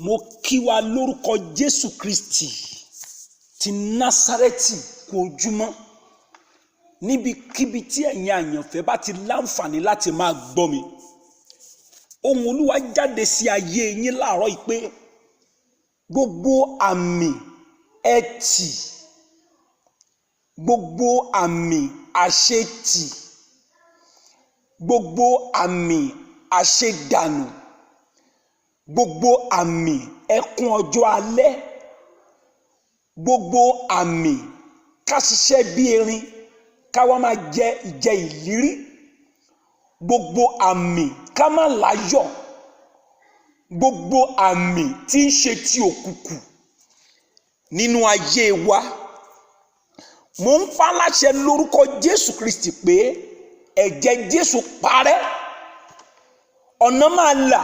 mo kí wa lórúkọ Jésù Kristi ti Násárẹ́tì kú ojúmọ́ níbikíbi tí ẹ̀yin àyànfẹ́ bá ti láǹfààní láti máa gbọ́ mi. Ohùn Olúwa jáde sí ayé yín láàárọ̀ yìí pé gbogbo àmì ẹtì, gbogbo àmì àṣetì, gbogbo àmì àṣedànù, gbogbo àmì ẹkún ọjọ́ alẹ́, gbogbo àmì ká ṣiṣẹ́ bí erin ká wá máa jẹ ìjẹ ìlérí, gbogbo àmì ká má láyọ̀, gbogbo àmì tí ń ṣe ti òkùnkùn nínú ayé wa, mo ń pa láṣẹ lórúkọ Jésù Kristi pé ẹ̀jẹ̀ Jésù parẹ́, ọ̀nà máa là,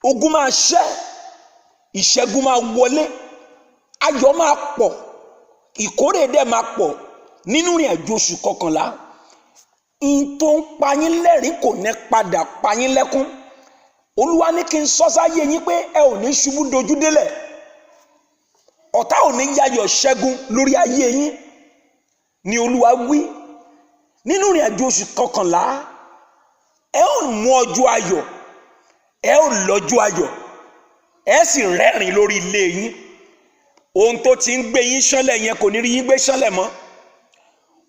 ogun máa ṣẹ́, ìṣẹ́gun máa wọlé, ayọ̀ máa pọ̀, ìkórè dẹ̀ máa pọ̀ nínú ìrìn àjò oṣù kọkànlá. In tó ń pa yín lẹ́rìn kò ní padà pa yín lẹ́kún. Olúwa ní kí n sọ sáyé yín pé ẹ ò ní ṣubú dojú délẹ̀, ọ̀tá ò ní yayọ̀ ṣẹ́gun lórí ayé yín ni Olúwa wí. Nínú ìrìn àjò oṣù kọkànlá ẹ ò mú ọjọ́ ayọ̀, ẹ ò lọ́jọ́ ayọ̀, ẹ sì rẹ́rìn lórí ilé yín. Ohun tó ti ń gbé yín ṣánlẹ̀ yẹn kò ní rí yín gbé ṣánlẹ̀ mọ́.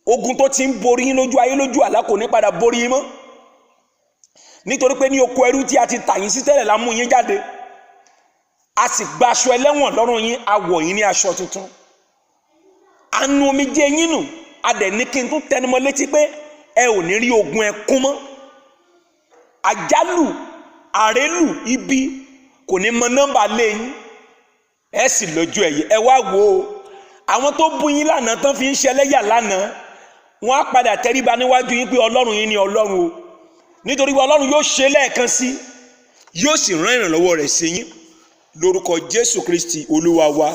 Ogun tó ti ń borí yín lójú ayé lójú àlá kò ní padà borí yín mọ́. Nítorí pé ní oko ẹrú tí a ti tà yín sí tẹ́lẹ̀ la mú yín jáde, a sì gba aṣọ ẹlẹ́wọ̀n lọ́rùn yín, a wọ̀ yín ní aṣọ tuntun. A nu omijé yín nù, a dẹ̀ ní kí n tún tẹnumọ́ létí pé ẹ ò ní rí ogun ẹkún mọ́. Àjálù, àrélù, ibi kò ní mọ nọ́mbà lé yín, ẹ sì lọ́jọ́ ẹ̀yẹ. Ẹ wá wò ó, àwọn tó bú yín lánàá tán fi ń ṣẹlẹ́yà lánàá, wọ́n á padà tẹríba níwájú yín pé Ọlọ́run yín ni Ọlọ́run o. Nítorí pé Ọlọ́run yóò ṣe lẹ́ẹ̀kan sí, yóò sì rán ìrànlọ́wọ́ rẹ̀ sí yín lórúkọ Jésù Kristi Olúwa wa.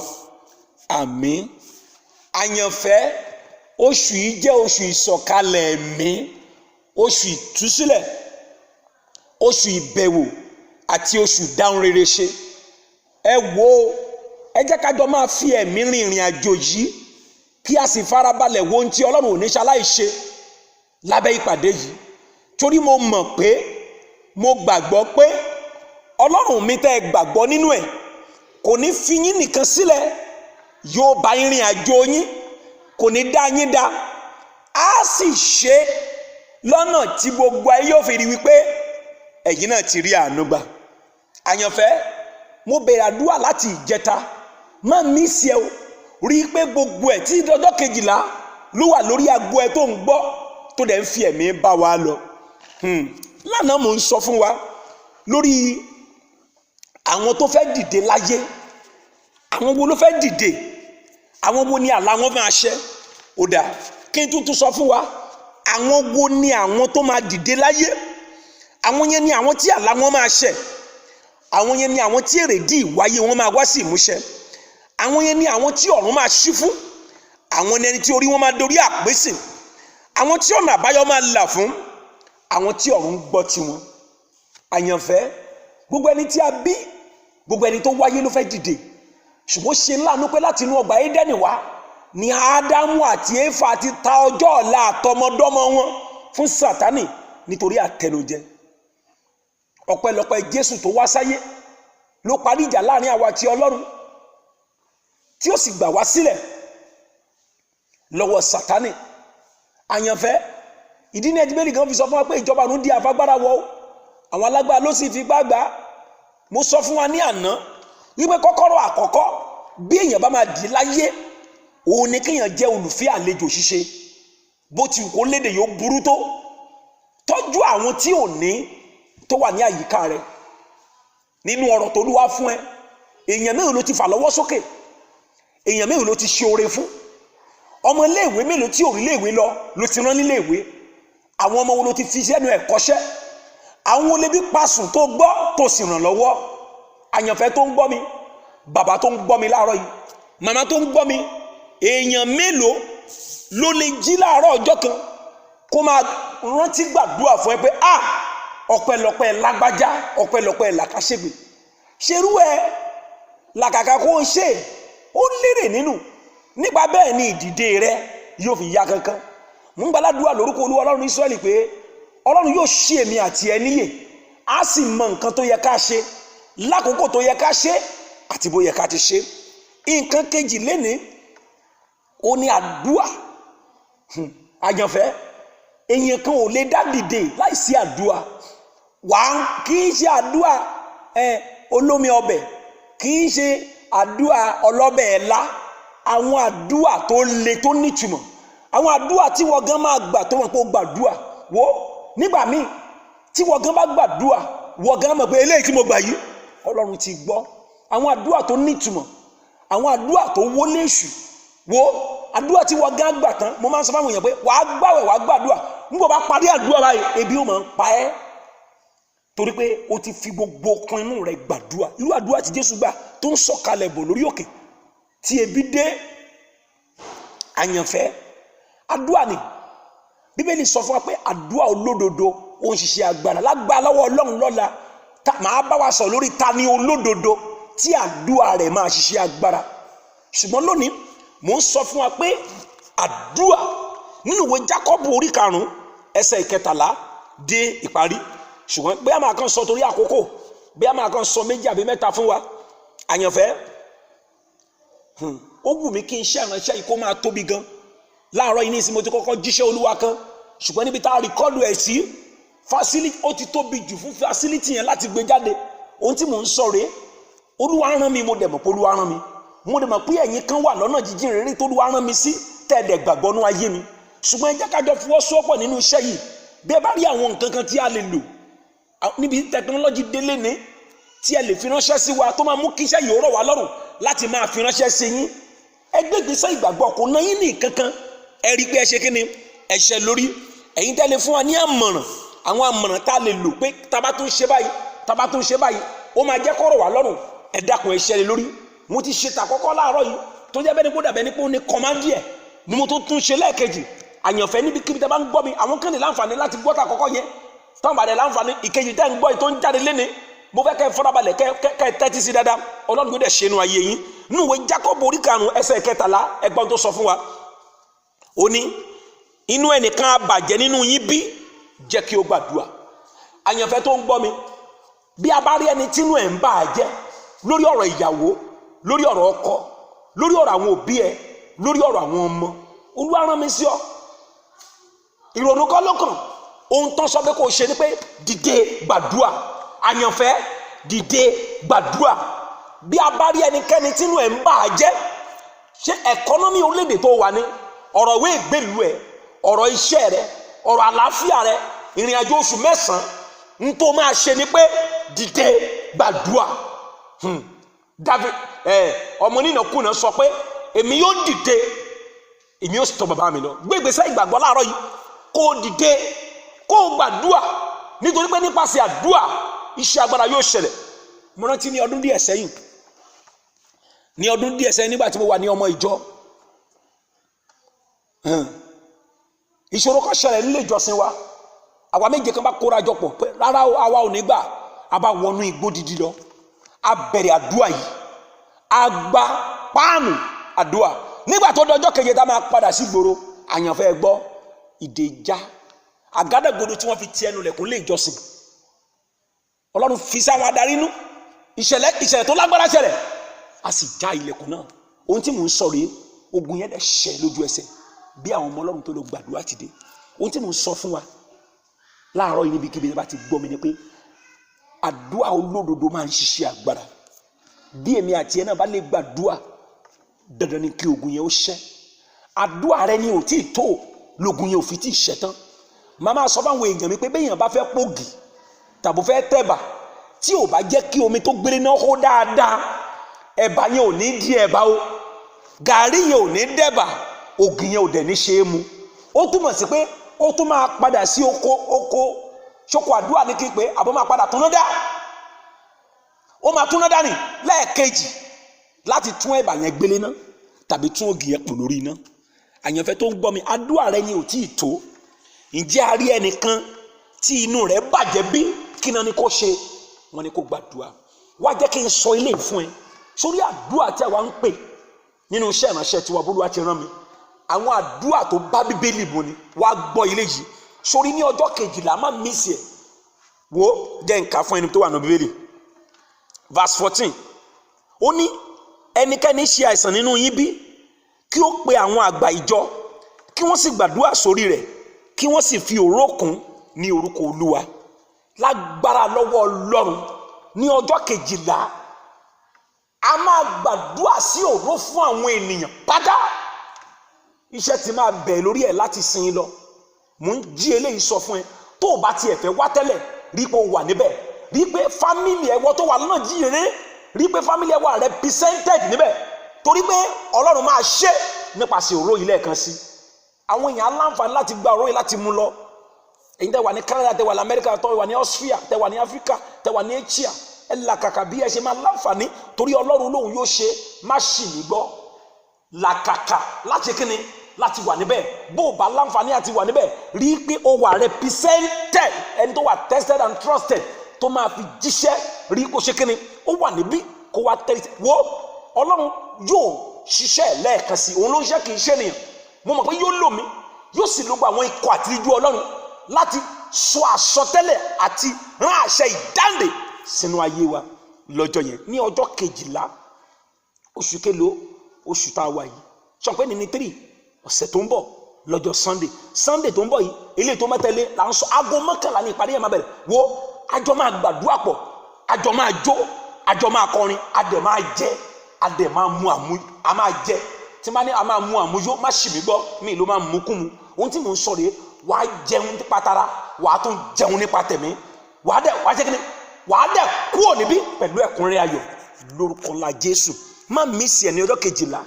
Àmín. Àyànfẹ́, oṣù yìí jẹ́ oṣù ìsọ̀kalẹ̀ ẹ̀mí, oṣù ìtúsílẹ̀, oṣù ìbẹ̀wò àti oṣù dáhùn rere ṣe. Ẹ wò ó, ẹ jẹ́ ká jọ máa fi ẹ̀mí rin ìrìn àjò yìí kí a sì farabalẹ̀ wo ohun tí Ọlọ́run ò ní ṣaláì ṣe lábẹ́ ìpàdé yìí. Torí mo mọ̀ pé, mo gbàgbọ́ pé Ọlọ́run mi tẹ́ ẹ gbàgbọ́ nínú ẹ̀ kò ní fi yín nìkan sílẹ̀, yóò bá yín rìn àjò yín, kò ní dá yín dá, á sì ṣe lọ́nà tí gbogbo ayé yóò fi rí wípé ẹ̀yin náà ti rí àánú gbà. Àyànfẹ́, mo bẹ̀rẹ̀ àdúrà láti ìjẹta, má mísì ẹ o, rí i pé gbogbo ẹ̀ tí ọjọ́ kejìlá ló wà lórí aago ẹ tó ń gbọ́ tó dẹ̀ ń fi ẹ̀mí bá wa lọ. Lánàá mò ń sọ fún wa lórí àwọn tó fẹ́ dìde láyé. Àwọn wo ló fẹ́ dìde? Àwọn wo ni àlá wọn máa ṣẹ? Ó dáa, kí n tún sọ fún wa, àwọn wo ni àwọn tó máa dìde láyé? Àwọn yẹn ni àwọn tí àlá wọn máa ṣẹ. Àwọn yẹn ni àwọn tí èrèdí ìwáyé wọn máa wá sí ìmúṣẹ. Àwọn yẹn ni àwọn tí ọ̀run máa ṣí fún. Àwọn ẹni tí orí wọn máa dorí àpèsè. Àwọn tí ọ̀nà àbáyọ máa là fún. Àwọn tí ọ̀run gbọ́ tiwọn. Àyànfẹ́, gbogbo ẹni tí a bí, gbogbo ẹni tó wáyé ló fẹ́ dìde. Ṣùgbọ́n ṣe láàánú pé láti inú ọgbà Édẹ́nì wá ni Ádámù àti Éfà ti ta ọjọ́ ọ̀la àtọmọdọ́mọ wọn fún Sátánì nítorí àtẹnujẹ. Ọpẹ́lọpẹ́ Jésù tó wá sáyé ló parí ìjà láàrin àwa àti Ọlọ́run, tí ó sì gbà wá sílẹ̀ lọ́wọ́ Sátánì. Àyànfẹ́, ìdí ní Bíbélì kan fi sọ fún wa pé ìjọba ọ̀run di àfagbára wọ̀, àwọn alágbára ló sì fi gbàgbà. Mo sọ fún wa ní àná wípé kọ́kọ́rọ́ àkọ́kọ́ bí èèyàn bá máa dì láyé, òun ni kéèyàn jẹ́ olùfẹ́ àlejò ṣíṣe. Bó ti kó lédè yóò burú tó, tọ́jú àwọn tí ò ní tó wà ní àyíká rẹ̀. Nínú ọ̀rọ̀ tó Olúwa fún ẹ, èèyàn mélòó ló ti fà lọ́wọ́ sókè? Èèyàn mélòó ló ti ṣe oore fún? Ọmọ iléèwé mélòó tí ò rí iléèwé lọ ló ti rán níléèwé? Àwọn ọmọ wo ló ti fi sẹ́nu ẹ̀kọ́ṣẹ́? Àwọn olébí pasùn tó gbọ́ tó sì ràn lọ́wọ́. Àyànfẹ́ tó ń gbọ́ mi, bàbá tó ń gbọ́ mi láàárọ̀ yìí, màmá tó ń gbọ́ mi, èèyàn mélòó ló lè jí láàárọ̀ ọjọ́ kan kó máa rántí gbàdúrà fún ẹ pé ọpẹ́lọpẹ́ lágbájá, ọpẹ́lọpẹ́ làkàṣègbè, ṣerú ẹ làkàkà kó o ṣe ó lérè nínú nípa bẹ́ẹ̀ ni ìdìde rẹ yóò fi yá kankan. mò ń gbàládùá lórúkọ Olúwa Ọlọ́run Ísírẹ́lì pé Ọlọ́run yóò ṣí èmi àti ẹ níyè, á sì mọ nǹkan tó yẹ ká ṣe lákòókò tó yẹ ká ṣe àti bó yẹ ká ti ṣe. nǹkan kejì lénìí ó ní àdúà. àjànfẹ́ èèyàn kan ò lè dá dìde láìsí àdúà. kì í ṣe àdúà olómi ọbẹ̀, kì í ṣe àdúà ọlọ́bẹ̀ ẹ̀la. àwọn àdúà tó le tó nítumọ̀, àwọn àdúà tí wọ́n gan máa gbà tó mọ̀ pé ó gbàdúà. wo nígbà míì tí wọ́n gan bá gbàdúà wọ́n gan mọ̀ pé eléyìí tí mo gbà yìí Ọlọ́run ti gbọ́. àwọn àdúà tó nítumọ̀, àwọn àdúà tó wọlé èṣù. wo àdúà tí wọ́n gan gbà tán, mo máa ń sọ fáwọn èèyàn pé wàá gbàwẹ̀ wàá gbàdúà, nígbà bá parí àdúà báyìí ebi ó máa ń pa ẹ́, torí pé o ti fi gbogbo ọkàn inú rẹ gbàdúà. irú àdúà tí Jésù gbà tó ń sọ̀kalẹ̀ bọ̀ lórí òkè tí ebi dé. àyànfẹ́ àdúà ni Bíbélì sọ fún wa pé àdúà olódodo ó ń ṣiṣẹ́ agbára. lágbára lọ́wọ́ Ọlọ́run lọ́la màá bá wa sọ lórí ta ni olódodo tí àdúà rẹ̀ máa ṣiṣẹ́ agbára. ṣùgbọ́n lónìí mò ń sọ fún wa pé àdúà nínú ìwé Jákọ́bù orí 5 ẹsẹ̀ 13 dé ìparí. ṣùgbọ́n bí a máa kàn sọ torí àkókò, bí a máa kàn sọ 2 àbí 3 fún wa. àyànfẹ́ ó wù mí kí n ṣe ìránṣẹ́ yìí kó máa tóbi gan. láàárọ̀ yìí ní ìsinmi mo ti kọ́kọ́ jíṣẹ́ Olúwa kan, ṣùgbọ́n níbi tá a rìkọ́dù ẹ̀ sí fásilítì ó ti tóbi jù fún fásilítì yẹn láti gbé jáde. ohun tí mò ń sọ rèé, Olúwa rán mi, mo dẹ̀ mọ̀ pé Olúwa rán mi, mo dẹ̀ mọ̀ pé ẹ̀yin kan wà lọ́nà jíjìn rere tó Olúwa rán mi sí tẹ̀ẹ̀dẹ̀ gbàgbọ́ nú ayé mi. ṣùgbọ́n ẹ jẹ́ ká jọ fọwọ́sowọ́pọ̀ nínú iṣẹ́ yìí. bí ẹ bá rí àwọn nǹkan kan tí a lè lò níbi tẹkinọ́lọ́jì délé ní tí ẹ lè fi ránṣẹ́ sí wa tó máa mú kí iṣẹ́ yìí ó rọ̀ wá lọ́rùn láti máa fi ránṣẹ́ sí yín, ẹ gbé ìgbésẹ̀ ìgbàgbọ́ kò ná yín ní kankan. ẹ rí i pé ẹ ṣe kí ni ẹ̀ṣẹ̀ lórí. ẹ̀yin tẹ́lẹ̀ fún wa ní àmọ̀ràn, àwọn àmọ̀ràn tá a lè lò pé tábà tún ṣe báyìí ó máa jẹ́ kó rọ̀ wá lọ́rùn. ẹ dákun ẹ ṣẹ́ lé lórí. mo ti ṣe tàkọ́kọ́ láàárọ̀ yìí tó jẹ́ bẹ́ni kó dàbẹ́ ní pé ó ní kọ́mándì ẹ̀ ni mo tó tún ṣe lẹ́ẹ̀kejì. àyànfẹ́ níbikíbi tẹ́ bá ń gbọ́ mi, àwọn kan ní láǹfààní láti gbọ́ tàkọ́kọ́ yẹn, táwọn bàdẹ̀ láǹfààní ìkejì tẹ́ ń gbọ́ yìí tó ń jáde léni. mo fẹ́ kẹ́ ẹ fọ́nàbalẹ̀ kẹ́ ẹ tẹ́tí sí dáadáa. Ọlọ́run yóò dẹ̀ ṣe inú ayé yín. nínú ìwé Jákọ́bù orí 5 ẹsẹ̀ 13 ẹgbọ́n tó sọ fún wa. ó ní inú ẹnìkan á bàjẹ́ nínú yín bí, jẹ́ kí ó gbàdúrà. àyànfẹ́ tó ń gbọ́ mi, bí a bá rí ẹni tínú ẹ̀ ń bà á jẹ́ lórí ọ̀rọ̀ ìyàwó, lórí ọ̀rọ̀ ọkọ, lórí ọ̀rọ̀ àwọn òbí ẹ, lórí ọ̀rọ̀ àwọn ọmọ, Olúwa rán mi sí ọ. ìrònú kọ́ lọ́kàn. ohun tán sọ pé kò ṣe ni pé dìde gbàdúrà. àyànfẹ́ dìde gbàdúrà. bí a bá rí ẹnikẹ́ni tínú ẹ̀ ń bà á jẹ́, ṣé ẹ̀kọ́nọ́mì orílẹ̀-èdè tó wà ní, ọ̀rọ̀ ìwé ìgbélú ẹ̀, ọ̀rọ̀ iṣẹ́ rẹ, ọ̀rọ̀ àlàáfíà rẹ, ìrìn àjò oṣù 9 ń tó máa ṣe ni pé dìde gbàdúrà. David ọmọ nínàkúnà sọ pé èmi yóò dìde, èmi yóò sì tọ̀ bàbá mi lọ. gbé ìgbésẹ̀ ìgbàgbọ́ láàárọ̀ yìí kó o dìde kó o gbàdúrà, nítorí pé nípasẹ̀ àdúrà iṣẹ́ agbára yóò ṣẹlẹ̀. mo rántí ní ọdún díẹ̀ sẹ́yìn nígbà tí mo wà ní ọmọ ìjọ, ìṣòro kan ṣẹlẹ̀ nílé ìjọsìn wa. àwa méje kan bá kóra jọ pọ̀ pé rárá àwa ò ní gbà. a bá wọnú igbó dídí lọ, a bẹ̀rẹ̀ àdúrà yìí, a gba páànù àdúrà. nígbà tó dọjọ́ keje tá máa padà sí gbòòrò, àyànfẹ́ gbọ́ ìdè já. àgádágodo tí wọ́n fi ti ẹnu lẹ̀kùn lé ìjọsìn, Ọlọ́run fi sáwọn adarí inú. ìṣẹ̀lẹ̀ tó lágbára ṣẹlẹ̀, a sì já ilẹ̀kùn náà. ohun tí mò ń sọ rèé, ogun yẹn dẹ̀ ṣẹ lójú ẹsẹ̀ bí àwọn ọmọ Ọlọ́run tó lọ gbàdúrà ti dé. ohun tí mò ń sọ fún wa láàárọ̀ yìí níbikíbi bá ti gbọ́ mi ni pé àdúrà olódodo máa ń ṣiṣẹ́ agbára. bí èmi àti ẹ náà bá lè gbàdúrà, dandan ni kí ogun yẹn ó ṣẹ. àdúrà rẹ ni ò tí ì tó, lógun yẹn ò fi tí ì ṣẹ tán. màmá sọ fáwọn èèyàn mi pé béèyàn bá fẹ́ pògì tàbí fẹ́ tẹ̀bà, tí ò bá jẹ́ kí omi tó gbélé náà hó dáadáa, ẹ̀bà yẹn ò ní di ẹ̀bà o, gàrí yẹn ò ní dẹ̀bà, ògì yẹn ò dẹ̀ ní ṣe é mu. ó túmọ̀ sí pé ó tún máa padà sí oko ṣoko àdúrà ní kí pé àbọ̀ máa padà túná dá. ó máa túná dá ní lẹ́ẹ̀kejì láti tún ẹ̀bà yẹn gbélé ná tàbí tún ògì yẹn pò lórí iná. àyànfẹ́ tó ń gbọ́ mi, àdúrà rẹ ni ò tí ì tó. ǹjẹ́ a rí ẹnìkan tí inú rẹ̀ bàjẹ́ bí kí náà ni kó ṣe? wọ́n ní kó gbàdúrà. wá jẹ́ kí n sọ ilé fún ẹ sórí àdúrà tí àwa ń pè nínú iṣẹ́ ìránṣẹ́ tiwa bólúwa ti rán mi àwọn àdúrà tó bá bíbélì mu ni wá gbọ́ ilé yìí sórí ní ọjọ́ kejìlá má mísì ẹ̀ wo jẹ́ nǹkan fún ẹni tó wà ní bíbélì verse 14 ó ní ẹnikẹ́ni ṣe àìsàn nínú yín bí kí ó pe àwọn àgbà ìjọ kí wọ́n sì gbàdúrà sórí rẹ̀ kí wọ́n sì fi òróró kùn ní orúkọ olúwa lágbára lọ́wọ́ ọlọ́run ní ọjọ́ kejìlá a máa gbàdúrà sí òróró fún àwọn ènìyàn pátá iṣẹ́ ti máa bẹ̀ lórí ẹ̀ láti sin lọ mò ń jí eléyìí sọ fún ẹ tó o bá tiẹ̀ fẹ́ wá tẹ́lẹ̀ rí pé o wà níbẹ̀ rí pé fámìlì ẹ̀wọ́ tó wà lọ́nà jíire rí pé fámìlì ẹ̀wọ́ represented níbẹ̀ torí pé ọlọ́run máa ṣe nípasẹ̀ òróró yìí lẹ́ẹ̀kan sí àwọn èèyàn aláǹfààní láti gba òróró yìí láti mú lọ èyí tẹ́ wà ní Canada tẹ́ wà ní America tẹ́ wà ní Austria tẹ́ wà ní Africa tẹ́ wà ní Asia ẹ làkàkà bí ẹ ṣe máa láǹfààní torí ọlọ́run lóhùn yóò ṣe má ṣì mí gbọ́ làkàkà láti kíni láti wà níbẹ̀ bó o bá láǹfààní àti wà níbẹ̀ rí i pé o wà represented ẹni tó wà tested and trusted tó máa fi jíṣẹ́ rí i kó ṣe kíni ó wà níbí kó wá tẹ́lẹ̀ wo ọlọ́run yóò ṣiṣẹ́ lẹ́ẹ̀kan sí òun ló ń ṣe kì í ṣe nìyẹn mo mọ̀ pé yóò lò mí yóò sì lò gba àwọn ikọ̀ àtìríjú ọlọ́run láti sọ àsọtẹ́lẹ̀ àti rán àṣẹ ìdáǹdè sínú ayé wa lọ́jọ́ yẹn ní ọjọ́ kejìlá oṣù kelo oṣù tá a wà yìí ṣọpẹ́ ní 3 ọ̀sẹ̀ tó ń bọ̀ lọ́jọ́ Sunday tó ń bọ̀ yìí eléyìí tó mẹ́tẹ́lé là ń sọ aago 11 ní ìparí ẹ̀ máa bẹ̀rẹ̀ wo àjọ máa gbàdúrà pọ̀ àjọ máa jó àjọ máa kọrin àdẹ̀ máa jẹ àdẹ̀ máa mú a máa jẹ tí máa ní a máa mú àmúyó má ṣì mí gbọ́ mi ló máa mú kún mu ohun tí mò ń sọ rèé wàá jẹun nípa tara wàá tún jẹun nípa tẹ̀mí wàá jẹ́ kí ni wàá dẹ̀ kúrò níbí pẹ̀lú ẹ̀kúnrẹ́rẹ́ ayọ̀ lórúkọ ńlá Jésù má mísì ẹ̀ ní ọjọ́ kejìlá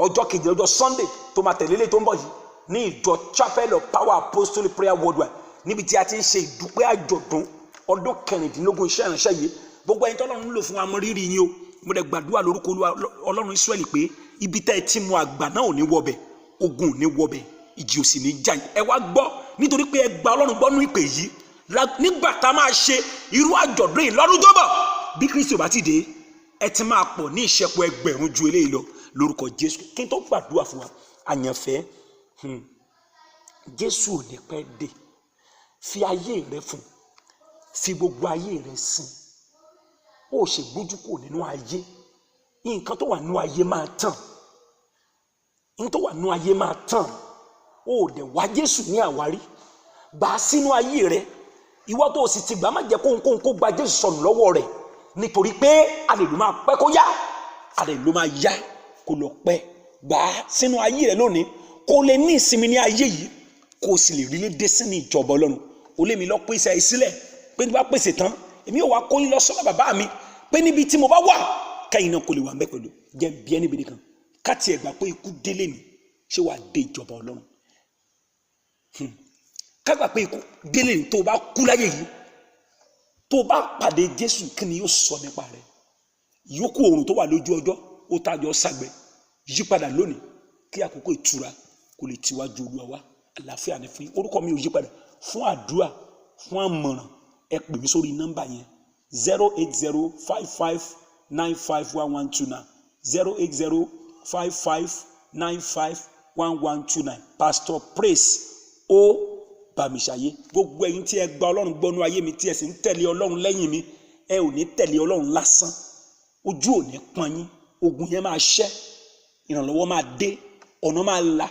ọjọ́ Sunday tó máa tẹ̀lé lé tó ń bọ̀ yìí ní ìjọ Chapel of Power Apostolic Prayer Worldwide níbi tí a ti ń ṣe ìdúpẹ́ àjọ̀dún ọdún 16 iṣẹ́ ìránṣẹ́ yìí gbogbo ẹni tọ́lọ́run ń lò fún wa mọ rírì yín o mo dẹ̀ gbàdúrà lórúkọ Ọlọ́run Ísírẹ́lì pé ibi tẹ́ ẹ ti mú àgbà náà ò ní wọbẹ̀ ogun ò ní wọbẹ̀ ìjì ò sì ní jà yín ẹ wá gbọ́ nítorí pé ẹ gba Ọlọ́run gbọ́ nú ìpè yìí nígbà tá a máa ṣe irú àjọ̀dún yìí lọ́dún tó bọ̀ bí Kristi ò bá ti dé ẹ ti máa pọ̀ ní ìṣẹ́pọ̀ ẹgbẹ̀rún ju eléyìí lọ lórúkọ Jésù kí n tó gbàdúrà fún wa àyànfẹ́ Jésù ò ní pẹ́ dé fi ayé rẹ fún fi gbogbo ayé rẹ sìn ó ṣe gbójú kò nínú ayé nǹkan tó wà nínú ayé máa tàn nǹkan tó wà nínú ayé máa tàn ó dẹ̀ wá Jésù ní àwárí gbà á sínú ayé rẹ ìwọ tó o sì ti gbà má jẹ́ kóhunkóhun kó gba Jésù sọnù lọ́wọ́ rẹ̀ nítorí pé alẹ́ ló máa pẹ́ kó yá alẹ́ ló máa yá kó lọ pẹ́ gbà á sínú ayé rẹ lónìí kó lè ní ìsinmi ní ayé yìí kó o sì lè rí lé dé sínú ìjọba Ọlọ́run ó lé mi lọ pèsè àìsílẹ̀ pé ní bá pèsè tán èmi ò wá kó yín lọ sọ́dọ̀ bàbá mi pé níbi tí mo bá wà káyìn náà kò lè wà mẹ́ pẹ̀lú jẹ́ bí ẹni bìnrin kan káti ẹ̀gbà pé ikú délé mi ṣé wàá dé ìjọba Ọlọ́run kágbà pé ikú délé mi tó o bá kú láyé yìí tó o bá pàdé Jésù kí ni yóò sọ nípa rẹ̀ ìyókù oòrùn tó wà lójú ọjọ́ ó tàjọ sàgbẹ yípadà lónìí kí àkókò ìtura kò lè tiwájú Olúwa wá àlàáfíà ní fún orúkọ mi ò yípadà fún àdúrà fún àmọ̀ràn ẹ pè mí sórí nọ́mbà yẹn 08055951129 08055951129 Pastor Praise O Bámiṣayé gbogbo ẹ̀yin tí ẹ gba Ọlọ́run gbọ́nú ayé mi tí ẹ sì ń tẹ̀lé Ọlọ́run lẹ́yìn mi ẹ ò ní tẹ̀lé Ọlọ́run lásán ojú ò ní pọ́n yín ogun yẹn máa ṣẹ́ ìrànlọ́wọ́ máa dé ọ̀nà máa là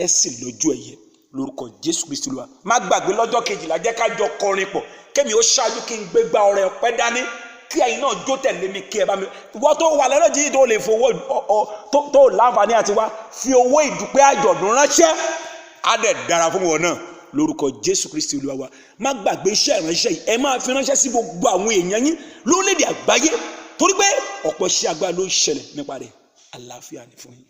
ẹ sì lójú ẹ̀yẹ lórúkọ Jésù Kristi Olúwa má gbàgbé lọ́jọ́ kejìlá jẹ́ ká jọ kọrin pọ̀ kémi ó ṣáájú kí n gbé gba ọrẹ ọpẹ́ dání kí ẹ̀yin náà jó tẹ̀lé mi kí ẹ bá mi wọ́n tó wà lọ́dọ̀ jíjí tó lè fowó tó láǹfààní àti wá fi owó ìdúpẹ́ àjọ̀dún ránṣẹ́ á dẹ̀ dára fún wọn náà lórúkọ Jésù Kristi Olúwa wa má gbàgbé iṣẹ́ ìránṣẹ́ yìí ẹ máa fi ránṣẹ́ sí gbogbo àwọn èèyàn yín lórílẹ̀-èdè àgbáyé torí pé ọ̀pọ̀ iṣẹ́ agbára ló ń ṣẹlẹ̀ nípa rẹ̀ àlàáfíà ní fún yín.